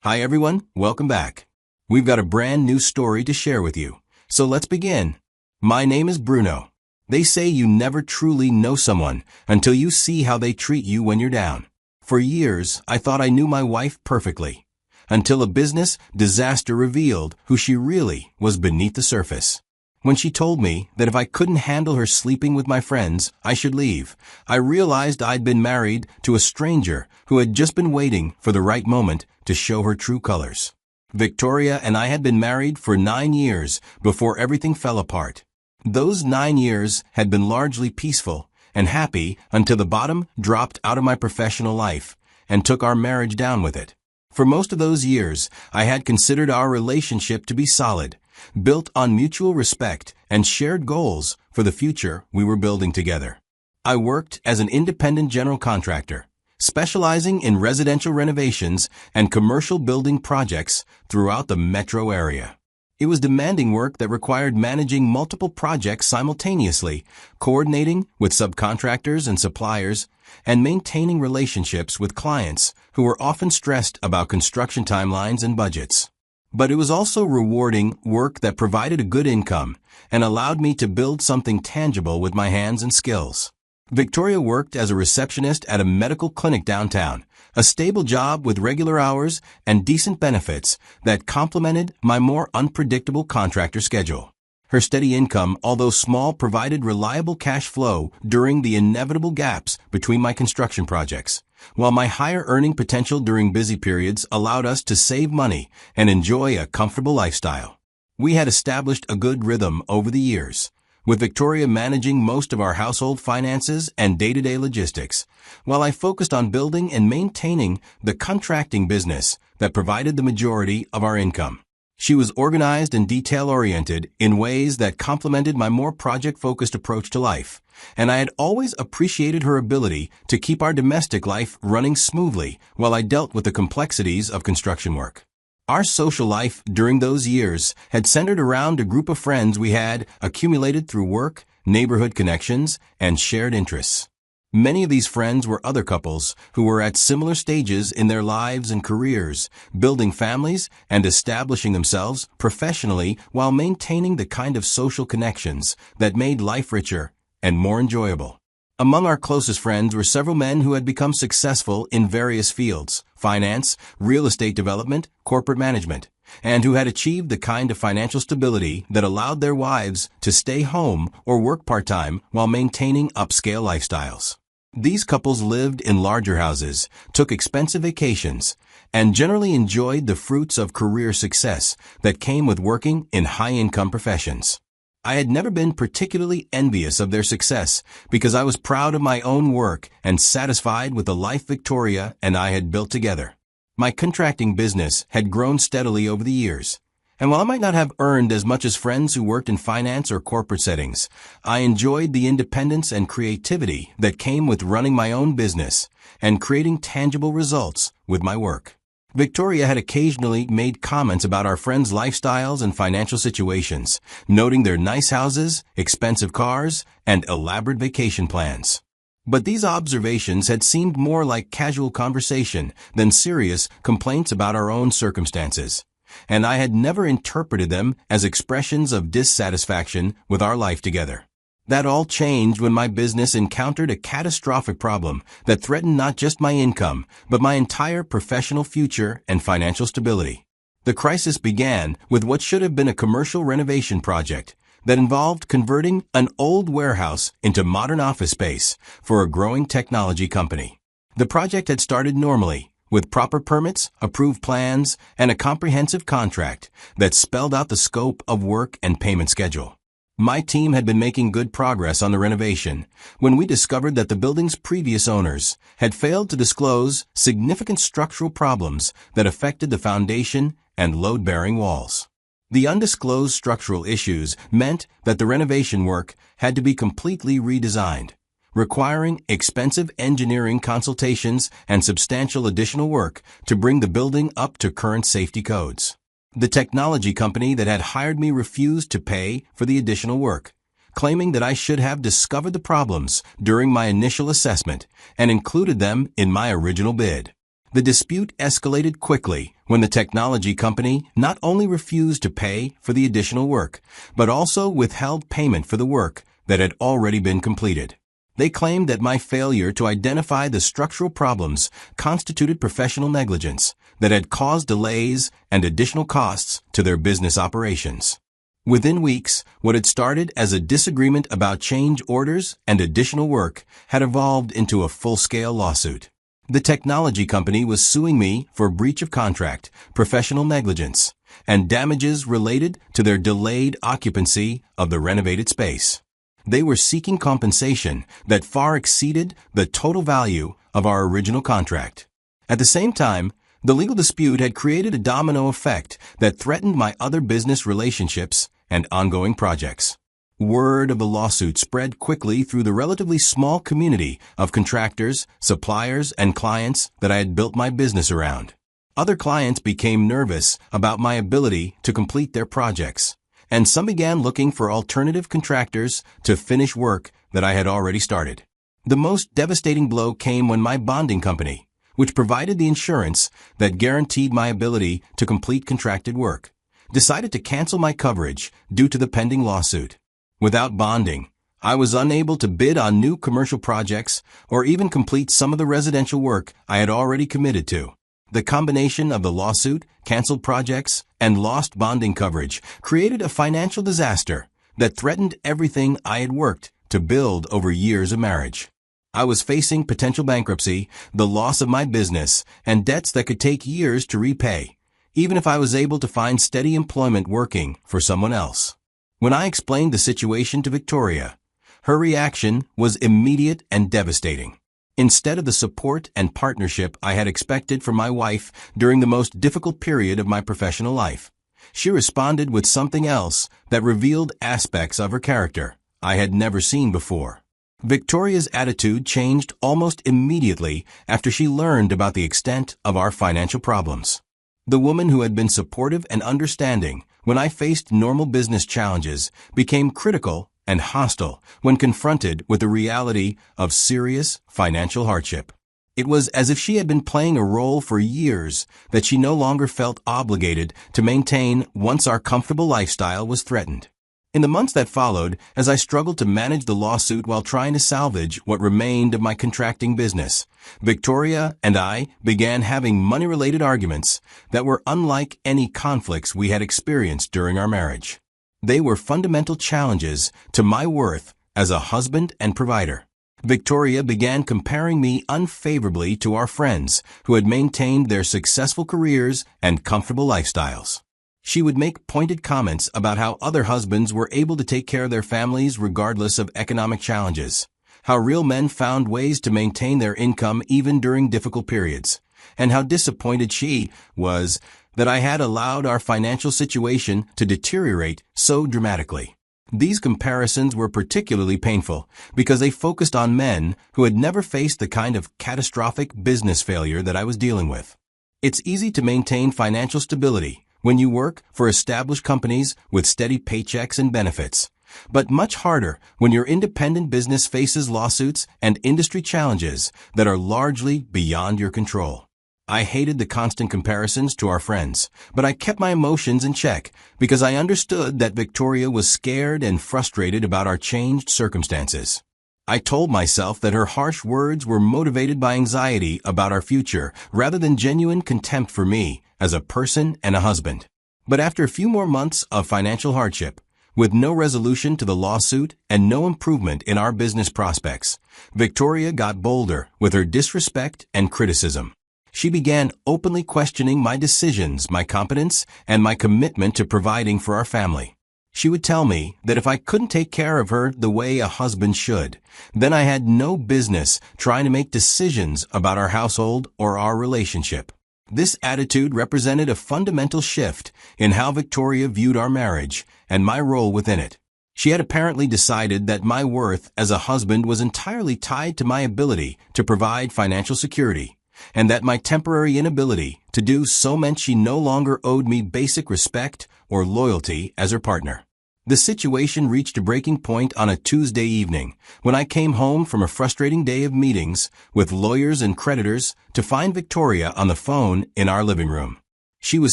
Hi everyone, welcome back. We've got a brand new story to share with you. So let's begin. My name is Bruno. They say you never truly know someone until you see how they treat you when you're down. For years, I thought I knew my wife perfectly, until a business disaster revealed who she really was beneath the surface. When she told me that if I couldn't handle her sleeping with my friends, I should leave, I realized I'd been married to a stranger who had just been waiting for the right moment to show her true colors. Victoria and I had been married for 9 years before everything fell apart. Those 9 years had been largely peaceful and happy until the bottom dropped out of my professional life and took our marriage down with it. For most of those years, I had considered our relationship to be solid, built on mutual respect and shared goals for the future we were building together. I worked as an independent general contractor, specializing in residential renovations and commercial building projects throughout the metro area. It was demanding work that required managing multiple projects simultaneously, coordinating with subcontractors and suppliers, and maintaining relationships with clients who were often stressed about construction timelines and budgets. But it was also rewarding work that provided a good income and allowed me to build something tangible with my hands and skills. Victoria worked as a receptionist at a medical clinic downtown, a stable job with regular hours and decent benefits that complemented my more unpredictable contractor schedule. Her steady income, although small, provided reliable cash flow during the inevitable gaps between my construction projects, while my higher earning potential during busy periods allowed us to save money and enjoy a comfortable lifestyle. We had established a good rhythm over the years, with Victoria managing most of our household finances and day-to-day logistics, while I focused on building and maintaining the contracting business that provided the majority of our income. She was organized and detail-oriented in ways that complemented my more project-focused approach to life, and I had always appreciated her ability to keep our domestic life running smoothly while I dealt with the complexities of construction work. Our social life during those years had centered around a group of friends we had accumulated through work, neighborhood connections, and shared interests. Many of these friends were other couples who were at similar stages in their lives and careers, building families and establishing themselves professionally while maintaining the kind of social connections that made life richer and more enjoyable. Among our closest friends were several men who had become successful in various fields: finance, real estate development, corporate management, and who had achieved the kind of financial stability that allowed their wives to stay home or work part-time while maintaining upscale lifestyles. These couples lived in larger houses, took expensive vacations, and generally enjoyed the fruits of career success that came with working in high-income professions. I had never been particularly envious of their success because I was proud of my own work and satisfied with the life Victoria and I had built together. My contracting business had grown steadily over the years, and while I might not have earned as much as friends who worked in finance or corporate settings, I enjoyed the independence and creativity that came with running my own business and creating tangible results with my work. Victoria had occasionally made comments about our friends' lifestyles and financial situations, noting their nice houses, expensive cars, and elaborate vacation plans. But these observations had seemed more like casual conversation than serious complaints about our own circumstances, and I had never interpreted them as expressions of dissatisfaction with our life together. That all changed when my business encountered a catastrophic problem that threatened not just my income, but my entire professional future and financial stability. The crisis began with what should have been a commercial renovation project that involved converting an old warehouse into modern office space for a growing technology company. The project had started normally, with proper permits, approved plans, and a comprehensive contract that spelled out the scope of work and payment schedule. My team had been making good progress on the renovation when we discovered that the building's previous owners had failed to disclose significant structural problems that affected the foundation and load-bearing walls. The undisclosed structural issues meant that the renovation work had to be completely redesigned, requiring expensive engineering consultations and substantial additional work to bring the building up to current safety codes. The technology company that had hired me refused to pay for the additional work, claiming that I should have discovered the problems during my initial assessment and included them in my original bid. The dispute escalated quickly when the technology company not only refused to pay for the additional work, but also withheld payment for the work that had already been completed. They claimed that my failure to identify the structural problems constituted professional negligence that had caused delays and additional costs to their business operations. Within weeks, what had started as a disagreement about change orders and additional work had evolved into a full-scale lawsuit. The technology company was suing me for breach of contract, professional negligence, and damages related to their delayed occupancy of the renovated space. They were seeking compensation that far exceeded the total value of our original contract. At the same time, the legal dispute had created a domino effect that threatened my other business relationships and ongoing projects. Word of the lawsuit spread quickly through the relatively small community of contractors, suppliers, and clients that I had built my business around. Other clients became nervous about my ability to complete their projects, and some began looking for alternative contractors to finish work that I had already started. The most devastating blow came when my bonding company, which provided the insurance that guaranteed my ability to complete contracted work, decided to cancel my coverage due to the pending lawsuit. Without bonding, I was unable to bid on new commercial projects or even complete some of the residential work I had already committed to. The combination of the lawsuit, canceled projects, and lost bonding coverage created a financial disaster that threatened everything I had worked to build over years of marriage. I was facing potential bankruptcy, the loss of my business, and debts that could take years to repay, even if I was able to find steady employment working for someone else. When I explained the situation to Victoria, her reaction was immediate and devastating. Instead of the support and partnership I had expected from my wife during the most difficult period of my professional life, she responded with something else that revealed aspects of her character I had never seen before. Victoria's attitude changed almost immediately after she learned about the extent of our financial problems. The woman who had been supportive and understanding when I faced normal business challenges became critical and hostile when confronted with the reality of serious financial hardship. It was as if she had been playing a role for years that she no longer felt obligated to maintain once our comfortable lifestyle was threatened. In the months that followed, as I struggled to manage the lawsuit while trying to salvage what remained of my contracting business, Victoria and I began having money-related arguments that were unlike any conflicts we had experienced during our marriage. They were fundamental challenges to my worth as a husband and provider. Victoria began comparing me unfavorably to our friends who had maintained their successful careers and comfortable lifestyles. She would make pointed comments about how other husbands were able to take care of their families regardless of economic challenges, how real men found ways to maintain their income even during difficult periods, and how disappointed she was that I had allowed our financial situation to deteriorate so dramatically. These comparisons were particularly painful because they focused on men who had never faced the kind of catastrophic business failure that I was dealing with. It's easy to maintain financial stability when you work for established companies with steady paychecks and benefits, but much harder when your independent business faces lawsuits and industry challenges that are largely beyond your control. I hated the constant comparisons to our friends, but I kept my emotions in check because I understood that Victoria was scared and frustrated about our changed circumstances. I told myself that her harsh words were motivated by anxiety about our future rather than genuine contempt for me as a person and a husband. But after a few more months of financial hardship, with no resolution to the lawsuit and no improvement in our business prospects, Victoria got bolder with her disrespect and criticism. She began openly questioning my decisions, my competence, and my commitment to providing for our family. She would tell me that if I couldn't take care of her the way a husband should, then I had no business trying to make decisions about our household or our relationship. This attitude represented a fundamental shift in how Victoria viewed our marriage and my role within it. She had apparently decided that my worth as a husband was entirely tied to my ability to provide financial security, and that my temporary inability to do so meant she no longer owed me basic respect or loyalty as her partner. The situation reached a breaking point on a Tuesday evening when I came home from a frustrating day of meetings with lawyers and creditors to find Victoria on the phone in our living room. She was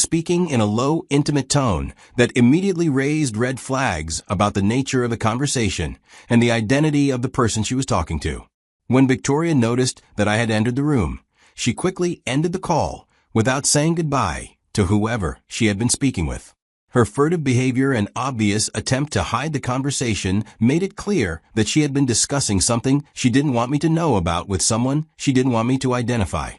speaking in a low, intimate tone that immediately raised red flags about the nature of the conversation and the identity of the person she was talking to. When Victoria noticed that I had entered the room, she quickly ended the call without saying goodbye to whoever she had been speaking with. Her furtive behavior and obvious attempt to hide the conversation made it clear that she had been discussing something she didn't want me to know about with someone she didn't want me to identify.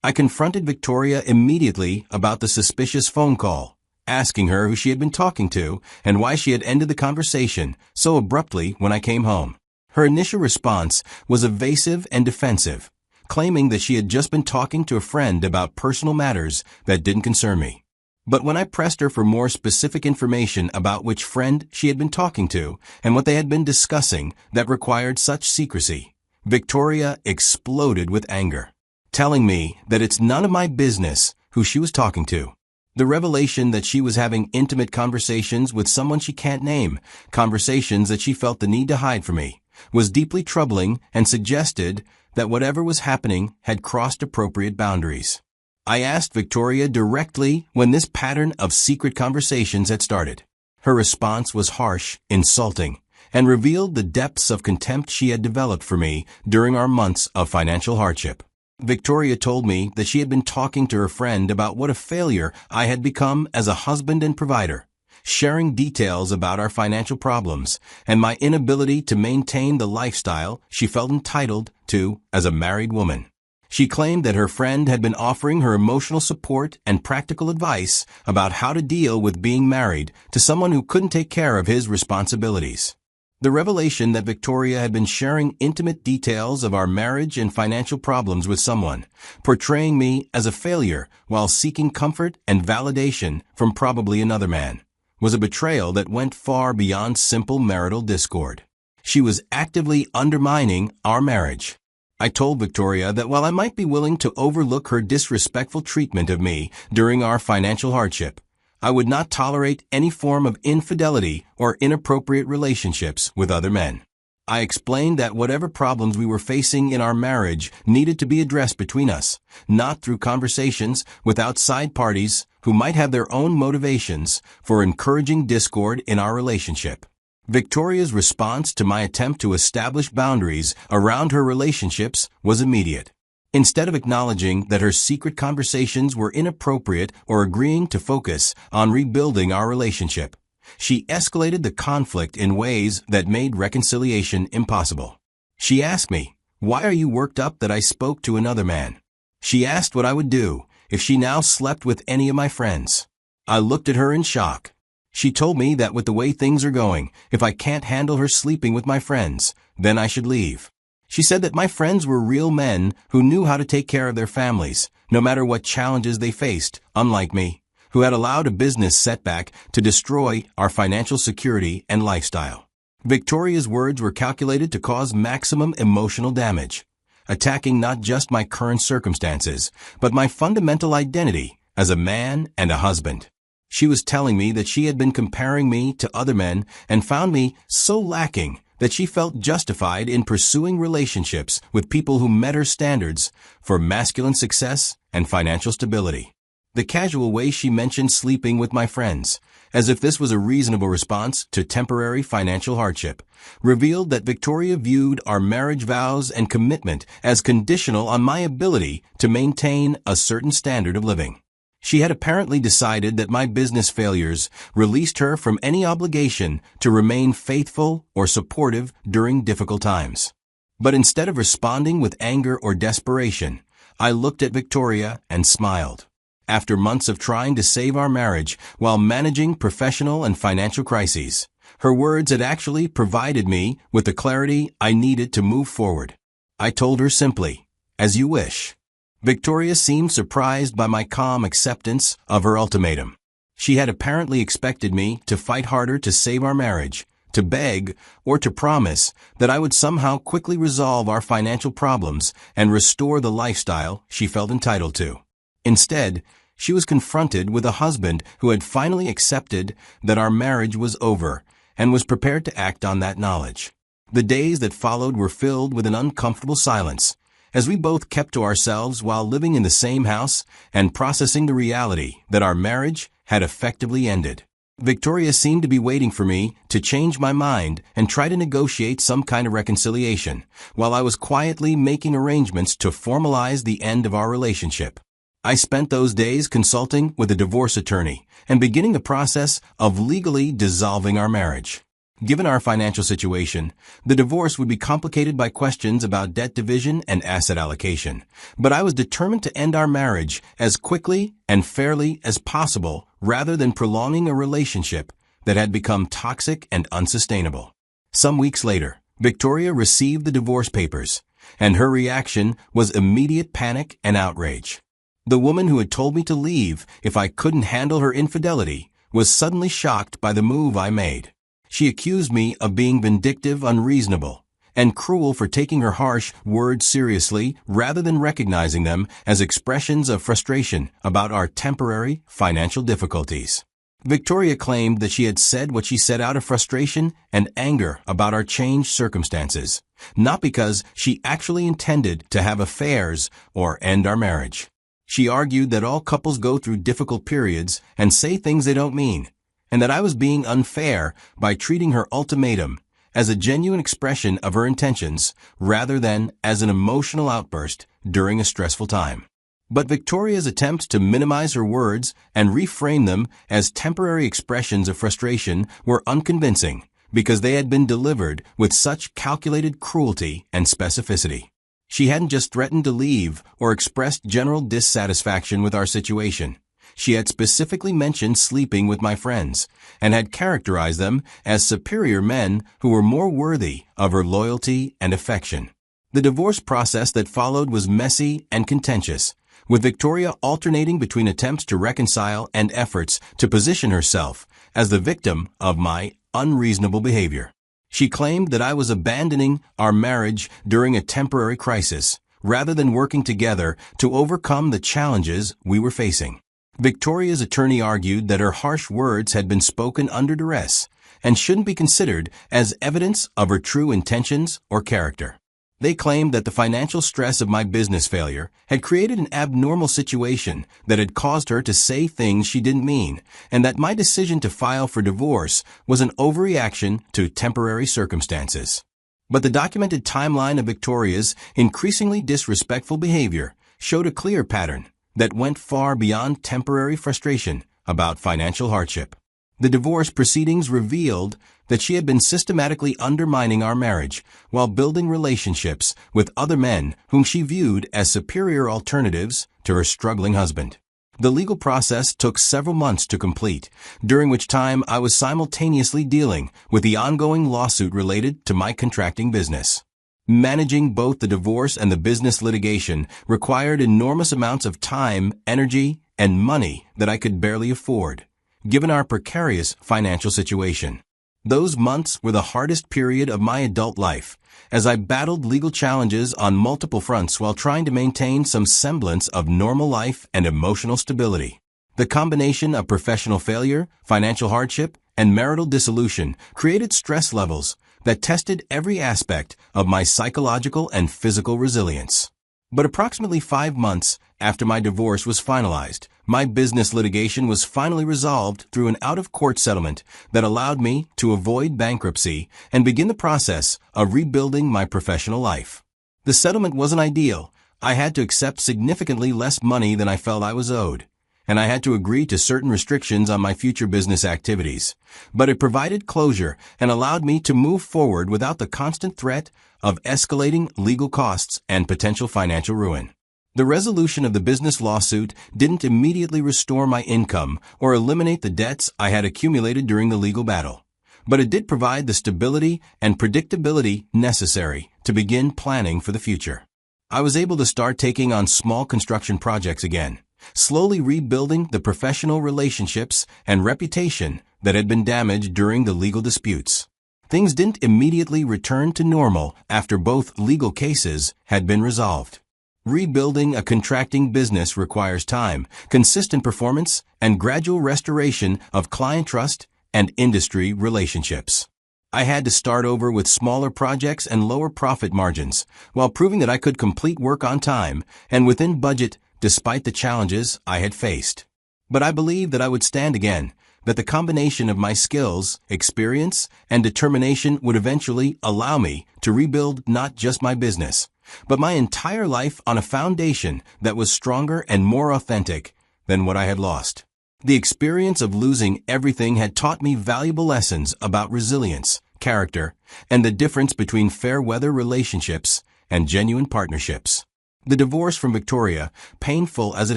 I confronted Victoria immediately about the suspicious phone call, asking her who she had been talking to and why she had ended the conversation so abruptly when I came home. Her initial response was evasive and defensive, claiming that she had just been talking to a friend about personal matters that didn't concern me. But when I pressed her for more specific information about which friend she had been talking to and what they had been discussing that required such secrecy, Victoria exploded with anger, telling me that it's none of my business who she was talking to. The revelation that she was having intimate conversations with someone she can't name, conversations that she felt the need to hide from me, was deeply troubling and suggested that whatever was happening had crossed appropriate boundaries. I asked Victoria directly when this pattern of secret conversations had started. Her response was harsh, insulting, and revealed the depths of contempt she had developed for me during our months of financial hardship. Victoria told me that she had been talking to her friend about what a failure I had become as a husband and provider, sharing details about our financial problems and my inability to maintain the lifestyle she felt entitled to as a married woman. She claimed that her friend had been offering her emotional support and practical advice about how to deal with being married to someone who couldn't take care of his responsibilities. The revelation that Victoria had been sharing intimate details of our marriage and financial problems with someone, portraying me as a failure while seeking comfort and validation from probably another man, was a betrayal that went far beyond simple marital discord. She was actively undermining our marriage. I told Victoria that while I might be willing to overlook her disrespectful treatment of me during our financial hardship, I would not tolerate any form of infidelity or inappropriate relationships with other men. I explained that whatever problems we were facing in our marriage needed to be addressed between us, not through conversations with outside parties who might have their own motivations for encouraging discord in our relationship. Victoria's response to my attempt to establish boundaries around her relationships was immediate. Instead of acknowledging that her secret conversations were inappropriate or agreeing to focus on rebuilding our relationship, she escalated the conflict in ways that made reconciliation impossible. She asked me, "Why are you worked up that I spoke to another man?" She asked what I would do if she now slept with any of my friends. I looked at her in shock. She told me that with the way things are going, if I can't handle her sleeping with my friends, then I should leave. She said that my friends were real men who knew how to take care of their families, no matter what challenges they faced, unlike me, who had allowed a business setback to destroy our financial security and lifestyle. Victoria's words were calculated to cause maximum emotional damage, attacking not just my current circumstances, but my fundamental identity as a man and a husband. She was telling me that she had been comparing me to other men and found me so lacking that she felt justified in pursuing relationships with people who met her standards for masculine success and financial stability. The casual way she mentioned sleeping with my friends, as if this was a reasonable response to temporary financial hardship, revealed that Victoria viewed our marriage vows and commitment as conditional on my ability to maintain a certain standard of living. She had apparently decided that my business failures released her from any obligation to remain faithful or supportive during difficult times. But instead of responding with anger or desperation, I looked at Victoria and smiled. After months of trying to save our marriage while managing professional and financial crises, her words had actually provided me with the clarity I needed to move forward. I told her simply, "As you wish." Victoria seemed surprised by my calm acceptance of her ultimatum. She had apparently expected me to fight harder to save our marriage, to beg, or to promise that I would somehow quickly resolve our financial problems and restore the lifestyle she felt entitled to. Instead, she was confronted with a husband who had finally accepted that our marriage was over and was prepared to act on that knowledge. The days that followed were filled with an uncomfortable silence, as we both kept to ourselves while living in the same house and processing the reality that our marriage had effectively ended. Victoria seemed to be waiting for me to change my mind and try to negotiate some kind of reconciliation, while I was quietly making arrangements to formalize the end of our relationship. I spent those days consulting with a divorce attorney and beginning the process of legally dissolving our marriage. Given our financial situation, the divorce would be complicated by questions about debt division and asset allocation, but I was determined to end our marriage as quickly and fairly as possible rather than prolonging a relationship that had become toxic and unsustainable. Some weeks later, Victoria received the divorce papers, and her reaction was immediate panic and outrage. The woman who had told me to leave if I couldn't handle her infidelity was suddenly shocked by the move I made. She accused me of being vindictive, unreasonable, and cruel for taking her harsh words seriously rather than recognizing them as expressions of frustration about our temporary financial difficulties. Victoria claimed that she had said what she said out of frustration and anger about our changed circumstances, not because she actually intended to have affairs or end our marriage. She argued that all couples go through difficult periods and say things they don't mean, and that I was being unfair by treating her ultimatum as a genuine expression of her intentions rather than as an emotional outburst during a stressful time. But Victoria's attempts to minimize her words and reframe them as temporary expressions of frustration were unconvincing because they had been delivered with such calculated cruelty and specificity. She hadn't just threatened to leave or expressed general dissatisfaction with our situation. She had specifically mentioned sleeping with my friends and had characterized them as superior men who were more worthy of her loyalty and affection. The divorce process that followed was messy and contentious, with Victoria alternating between attempts to reconcile and efforts to position herself as the victim of my unreasonable behavior. She claimed that I was abandoning our marriage during a temporary crisis, rather than working together to overcome the challenges we were facing. Victoria's attorney argued that her harsh words had been spoken under duress and shouldn't be considered as evidence of her true intentions or character. They claimed that the financial stress of my business failure had created an abnormal situation that had caused her to say things she didn't mean, and that my decision to file for divorce was an overreaction to temporary circumstances. But the documented timeline of Victoria's increasingly disrespectful behavior showed a clear pattern that went far beyond temporary frustration about financial hardship. The divorce proceedings revealed that she had been systematically undermining our marriage while building relationships with other men whom she viewed as superior alternatives to her struggling husband. The legal process took several months to complete, during which time I was simultaneously dealing with the ongoing lawsuit related to my contracting business. Managing both the divorce and the business litigation required enormous amounts of time, energy, and money that I could barely afford, given our precarious financial situation. Those months were the hardest period of my adult life, as I battled legal challenges on multiple fronts while trying to maintain some semblance of normal life and emotional stability. The combination of professional failure, financial hardship, and marital dissolution created stress levels that tested every aspect of my psychological and physical resilience. But approximately 5 months after my divorce was finalized, my business litigation was finally resolved through an out-of-court settlement that allowed me to avoid bankruptcy and begin the process of rebuilding my professional life. The settlement wasn't ideal. I had to accept significantly less money than I felt I was owed, and I had to agree to certain restrictions on my future business activities. But it provided closure and allowed me to move forward without the constant threat of escalating legal costs and potential financial ruin. The resolution of the business lawsuit didn't immediately restore my income or eliminate the debts I had accumulated during the legal battle, but it did provide the stability and predictability necessary to begin planning for the future. I was able to start taking on small construction projects again, slowly rebuilding the professional relationships and reputation that had been damaged during the legal disputes. Things didn't immediately return to normal after both legal cases had been resolved. Rebuilding a contracting business requires time, consistent performance, and gradual restoration of client trust and industry relationships. I had to start over with smaller projects and lower profit margins, while proving that I could complete work on time and within budget despite the challenges I had faced. But I believed that I would stand again, that the combination of my skills, experience, and determination would eventually allow me to rebuild not just my business, but my entire life on a foundation that was stronger and more authentic than what I had lost. The experience of losing everything had taught me valuable lessons about resilience, character, and the difference between fair-weather relationships and genuine partnerships. The divorce from Victoria, painful as it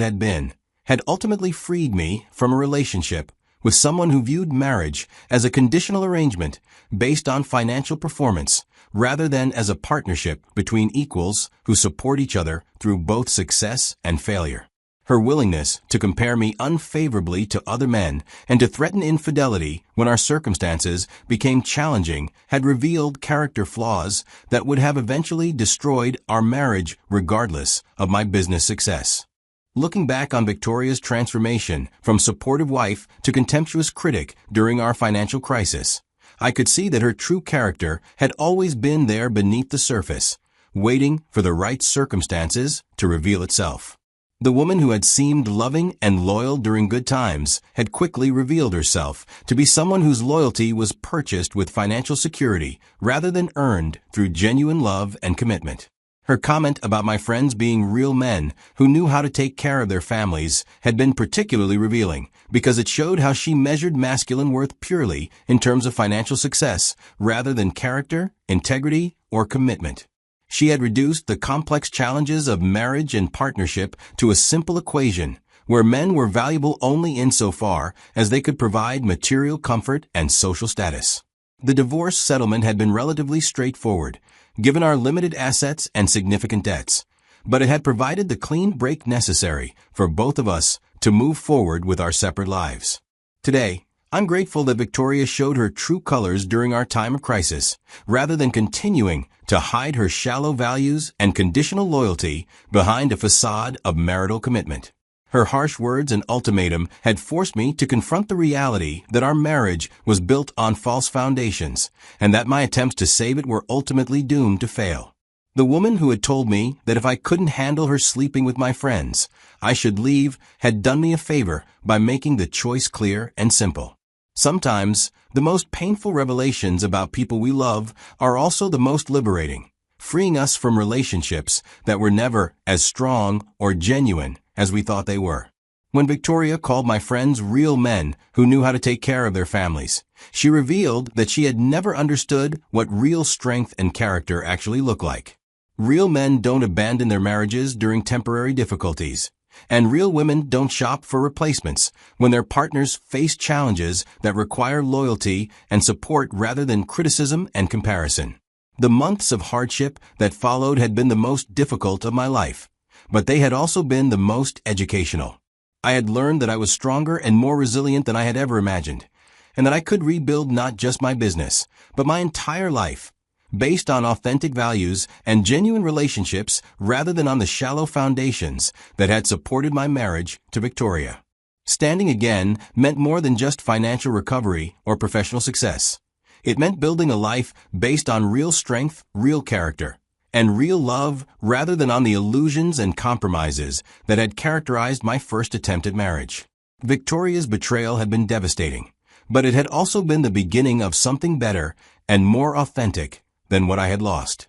had been, had ultimately freed me from a relationship with someone who viewed marriage as a conditional arrangement based on financial performance rather than as a partnership between equals who support each other through both success and failure. Her willingness to compare me unfavorably to other men and to threaten infidelity when our circumstances became challenging had revealed character flaws that would have eventually destroyed our marriage regardless of my business success. Looking back on Victoria's transformation from supportive wife to contemptuous critic during our financial crisis, I could see that her true character had always been there beneath the surface, waiting for the right circumstances to reveal itself. The woman who had seemed loving and loyal during good times had quickly revealed herself to be someone whose loyalty was purchased with financial security rather than earned through genuine love and commitment. Her comment about my friends being real men who knew how to take care of their families had been particularly revealing because it showed how she measured masculine worth purely in terms of financial success rather than character, integrity, or commitment. She had reduced the complex challenges of marriage and partnership to a simple equation where men were valuable only insofar as they could provide material comfort and social status. The divorce settlement had been relatively straightforward, given our limited assets and significant debts, but it had provided the clean break necessary for both of us to move forward with our separate lives. Today, I'm grateful that Victoria showed her true colors during our time of crisis, rather than continuing to hide her shallow values and conditional loyalty behind a facade of marital commitment. Her harsh words and ultimatum had forced me to confront the reality that our marriage was built on false foundations and that my attempts to save it were ultimately doomed to fail. The woman who had told me that if I couldn't handle her sleeping with my friends, I should leave had done me a favor by making the choice clear and simple. Sometimes, the most painful revelations about people we love are also the most liberating, freeing us from relationships that were never as strong or genuine as we thought they were. When Victoria called my friends real men who knew how to take care of their families, she revealed that she had never understood what real strength and character actually look like. Real men don't abandon their marriages during temporary difficulties, and real women don't shop for replacements when their partners face challenges that require loyalty and support rather than criticism and comparison. The months of hardship that followed had been the most difficult of my life, but they had also been the most educational. I had learned that I was stronger and more resilient than I had ever imagined, and that I could rebuild not just my business, but my entire life, based on authentic values and genuine relationships rather than on the shallow foundations that had supported my marriage to Victoria. Standing again meant more than just financial recovery or professional success. It meant building a life based on real strength, real character, and real love rather than on the illusions and compromises that had characterized my first attempt at marriage. Victoria's betrayal had been devastating, but it had also been the beginning of something better and more authentic than what I had lost.